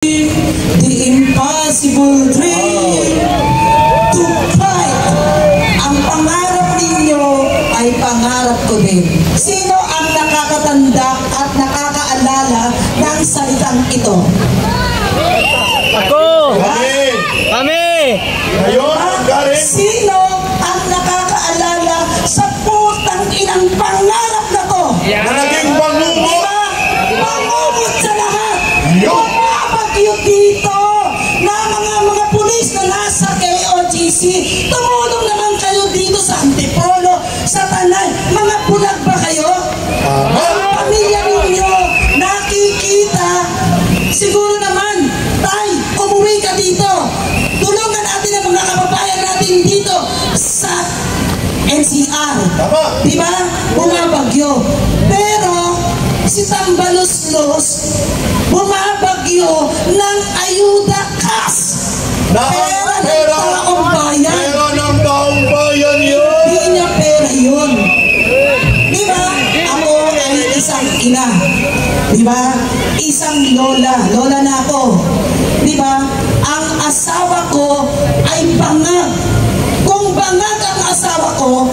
The impossible dream to fight. Ang pangarap ninyo ay pangarap ko din. Sino ang nakakatanda at nakakaalala ng salitang ito? Ako! Kami! Sino ang nakakaalala sa putang inang pangarap na to? Na naging pangumot! Pangumot sa lahat! Bumabagyo dito na mga pulis na nasa KOGC. Tumulong naman kayo dito sa Antipolo, sa Tanay. Mga bulag ba kayo? Ang pamilya ninyo nakikita. Siguro naman, tay, umuwi ka dito. Tulungan natin ang mga kababayan natin dito sa NCR. Diba? Bumabagyo. Pero si Tambaluslos bumabagyo ng ayuda cash. Pera ng taong bayan. Pera ng taong bayan yun. Hindi niya pera yun. Diba? Ako ay isang ina. Diba? Isang lola. Lola na ako. Diba? Ang asawa ko ay bangag. Kung bangag ang asawa ko,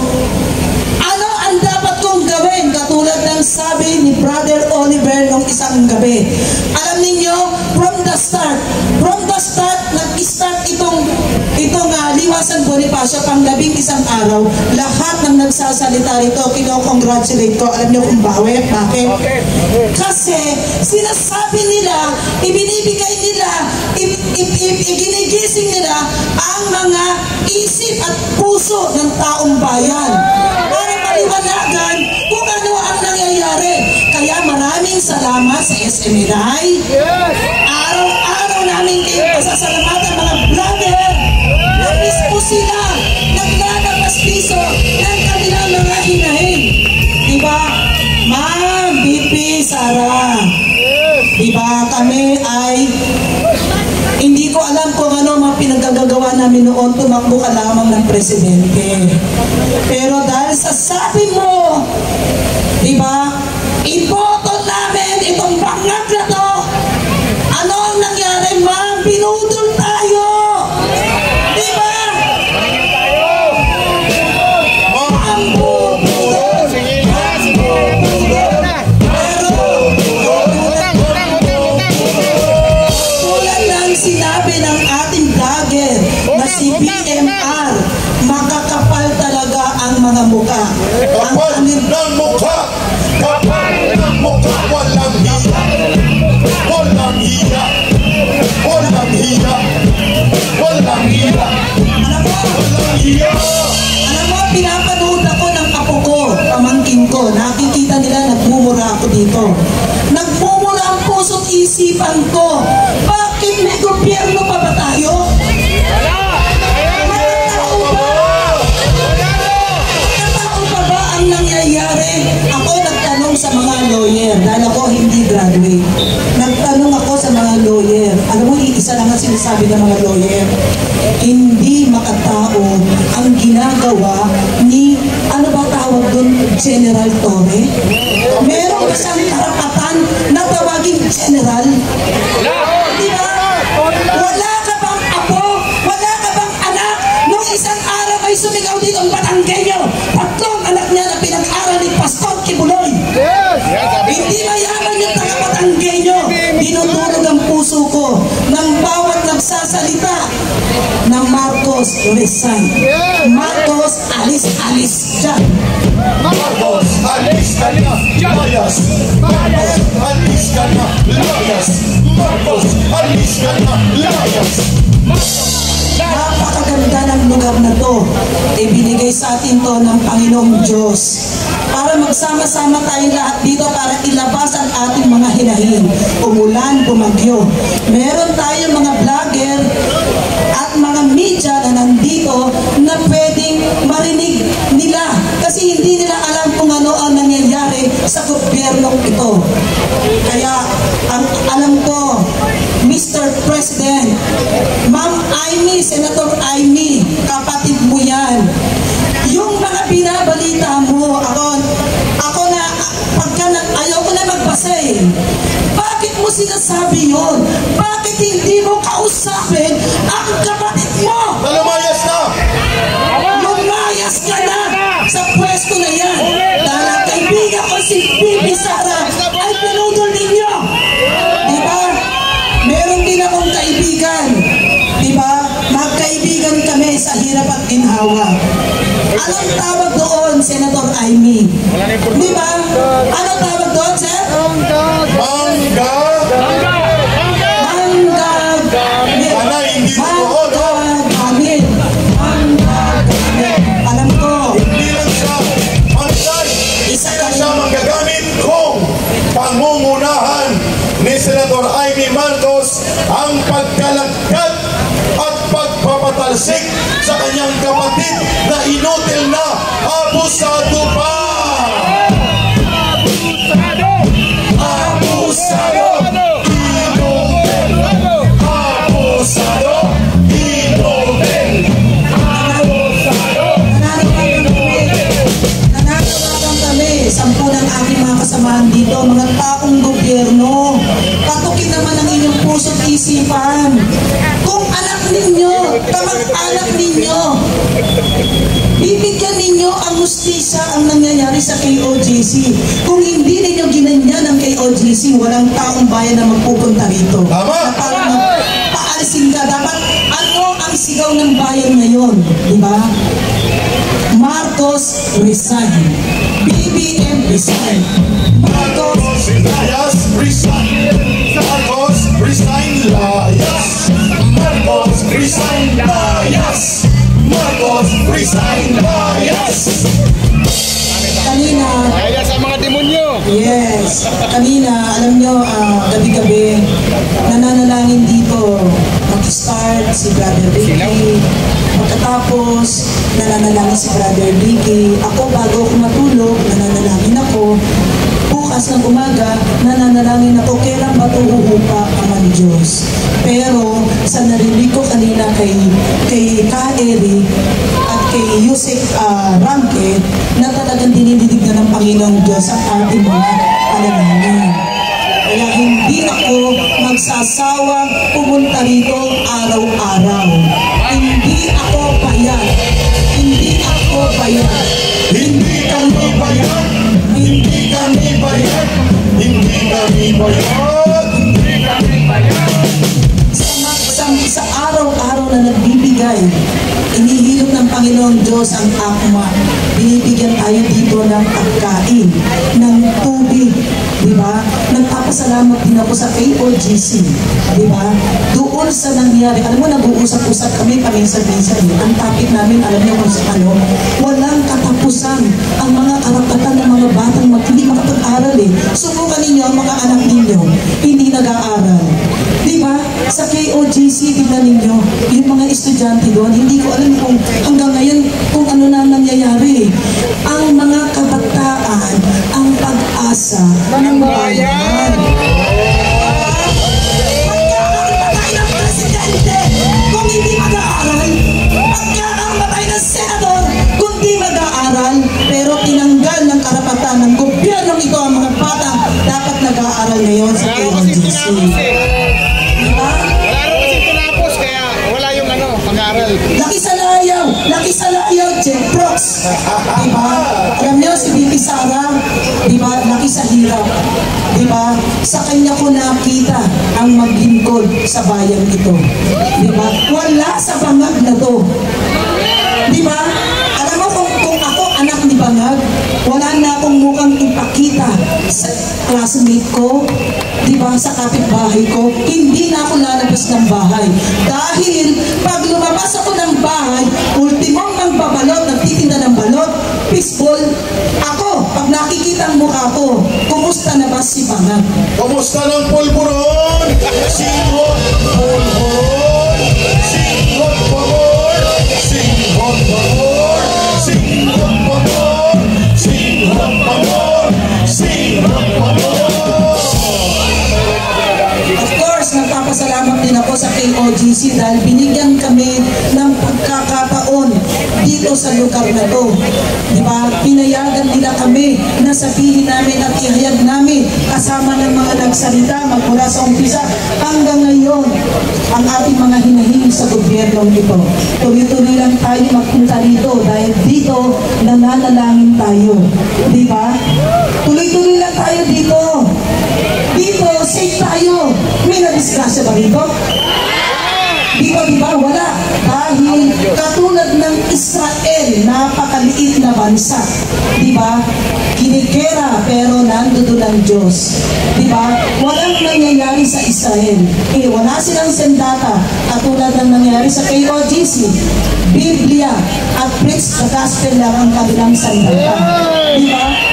ano ang dapat kong gawin? Katulad ng sabi ni Brother Oliver nung isang gabi. Alam ninyo, from the start, nag-start itong Liwasan Bonifacio pang 11 araw, lahat ng nagsasalita rito, kino-congratulate ko. Alam niyo kung bakit? Kasi sinasabi nila, ibinibigay nila, iginigising nila ang mga isip at puso ng taong bayan para maliwanagan kung ano ang nangyayari. Kaya maraming salamat sa SMNI. Araw-araw namin kayo pasasalamatan mga vlogger na mismo sila naglalabas piso ng kanilang mga hinahin. Diba? Ma'am, BP, Sara. Diba? Kami ay hindi ko alam kung ano mga pinagagagawa namin noon, tumakbo ka lamang ng presidente. Pero dahil sa sabi mo, diba, iboto namin itong bangag na to. Ano ang nangyari, ma'am? Binudol tayo. Diba? Ang bubudol. Sinabi ng ating vlogger na si BMR, makakapal talaga ang mga muka. Kapal ng mukha! Kapal ng mukha! Walang hiya! Walang hiya! Walang hiya! Walang hiya! Walang hiya! Alam mo, pinapanood ako ng apo ko, pamangkin ko. Nakikita nila, nagmumura ako dito. Nagmumura ang puso't isipan ko. Bakit may gobyerno pa ba tayo? Nakatao pa ba ang nangyayari? Ako nagtanong sa mga lawyer, dahil ako hindi graduate. Nagtanong ako sa mga lawyer. Alam mo, isa lang ang sinasabi ng mga lawyer. Hindi makatao ang ginagawa ni, ano ba tawag doon, General Torre? Meron ba siyang karapatan na tawaging General? Diba? Wala ka bang apo? Wala ka bang anak? Nung isang araw ay sumigaw dito ang Batanggenyo. 3 anak niya na pinag-aral ni Pastor Kibuloy. Hindi mayaman yung taga-Batanggenyo. Dinudurog ang puso ko ng bawat nagsasalita ng Marcos resign. Marcos, alis-alis dyan. Marcos, alis ka na! Layas! Marcos, alis ka na! Layas! Marcos, alis ka na! Layas! Napakaganda ng lugar na to. Ibinigay sa atin to ng Panginoong Diyos para magsama-sama tayo lahat dito para ilabas ang ating mga hinahin. Umulan, bumagyo. Meron tayong mga vlogger at mga media na nandito na pwedeng marinig nila kasi hindi nila alam kung ano ang nangyayari sa gobyernong ito. Kaya ang alam ko, Mr. President, Ma'am Amy, Senator Amy, kapatid mo yan. Yung mga binabalita mo, ako na, ayaw ko na magbasa eh. Bakit mo sinasabi yun? Bakit hindi mo kausapin ang kapatid mo? Lumayas na! Lumayas ka na sa pwesto na yan. Dahil ang kaibigan ko si Bibi Sara ay pinudol ninyo. Diba? Meron din akong kaibigan. Diba? Magkaibigan kami sa hirap at ginhawa. Anong tawag doon, Senator Amy? Diba? Anong tawag doon, Sir? Mangga! Sana hindi totoo, no? Alam ko. Hindi lang siya mangay. Isa lang siya magagamit kung pangungunahan ni Senator Amy Marcos ang pagkalagkat at pagpapatalsik sa kanyang kapatid na inutil na abusado pa! Abusado! Inutil! Abusado! Inutil! Nananawagan kami, 10 ng aking mga kasamahan dito, mga taong gobyerno. Patukin naman ang inyong puso't isipan. Kung anak ninyo, kamag-anak ninyo, bibigyan ninyo ang hustisya ang nangyayari sa KOJC. Kung hindi ninyo ginanyan ang KOJC, walang taong bayan na magpupunta rito. Tama! Na para paalisin ka, dapat ano ang sigaw ng bayan ngayon? Diba? Marcos resign. BBM resign. Marcos Layas, resign. Marcos, resign. Layas. Marcos, resign. Layas. Marcos, resign. Layas. kanina. Kaya sa mga demonyo. Yes. Kanina, alam nyo, gabi-gabi, nananalangin dito. Mag-start si Brother Ricky. Pagkatapos, nananalangin si Brother Ricky. Ako, bago ako matulog, nananalangin ako. Bukas ng umaga, nananalangin ako, kailan ba ito uupa ang Diyos? Pero, sa narinig ko kanina kay Ka Eri at kay Yusek Ranke, na talagang dinididig na ng Panginoong Diyos ang ating mga panalangin. Kaya hindi ako magsasawang pumunta rito araw-araw. Hindi ako bayad. Hindi ako bayad. Hindi kami bayad. Hindi kami bayad. Hindi kami bayad. Hindi kami bayad. Sa araw-araw na nagbibigay, inihilom ng Panginoong Diyos ang akma. Binibigyan tayo dito ng pagkain, ng tubig, di ba? Nagpapasalamat din ako sa KOGC, di ba? Doon sa nangyari, alam mo, nag-uusap-usap kami paminsan-minsan. Ang topic namin, alam niyo kung sa ano, walang katapusan ang mga karapatan ng mga batang hindi makapag-aral eh. Subukan ninyo ang mga anak ninyo, hindi nag-aaral. Di ba? Sa KOGC, tignan ninyo, yung mga estudyante doon, hindi ko alam kung hanggang ngayon kung ano na nangyayari. Ang mga kabataan, ang pag-asa ng bayan. Pagkakamatay ng presidente kung hindi mag-aaral, pagkakamatay ng senador kung hindi mag-aaral, pero tinanggal ng karapatan ng gobyernong ito ang mga batang dapat nag-aaral ngayon sa KOGC. Diba? Wala rin kasi tinapos, kaya wala yung pag-aaral. Laki sa layaw, Jeff Brooks. Diba? Alam niyo, si Bibi Sara, diba? Laki sa hirap. Diba? Sa kanya ko nakita ang maglingkod sa bayan ito. Diba? Wala sa bangag na to. Diba? Alam mo kung ako anak ni Bangag, wala na akong mukhang ipakita sa classmate ko, diba, sa kapitbahay ko, hindi na ako lalabas ng bahay. Dahil pag lumabas ako ng bahay, ultimong magbabalot, nagtitinda ng balot, fishball, ako, pag nakikita ang mukha ko, kumusta na ba si Bangag? Kumusta ng pulburon? Singhot pulburon. Singhot pulburon. Singhot pulburon. Singhot pulburon. Singhot pulburon. Singhot pulburon. Of course, nagpapasalamat din ako sa KOGC dahil binigyan kami ng pagkakataon dito dito sa lugar na to. Diba? Pinayagan nila kami na sabihin namin at ihayag namin kasama ng mga nagsalita magmula sa umpisa hanggang ngayon ang ating mga hinahiling sa gobyernong ito. Tuloy-tuloy lang tayo magpunta dito dahil dito nananalangin tayo. Diba? Tuloy-tuloy lang tayo dito. Dito, safe tayo. May nadisgrasya ba dito? Dito, diba? Wala. Dahil katulad ng Israel, napakaliit na bansa. Diba? Kinikera, pero nandoon ang Diyos. Diba? Walang nangyayari sa Israel. Wala silang sendata. Katulad ng nangyayari sa KOGC. Biblia at preach the gospel lang ang kanilang sandata. Diba?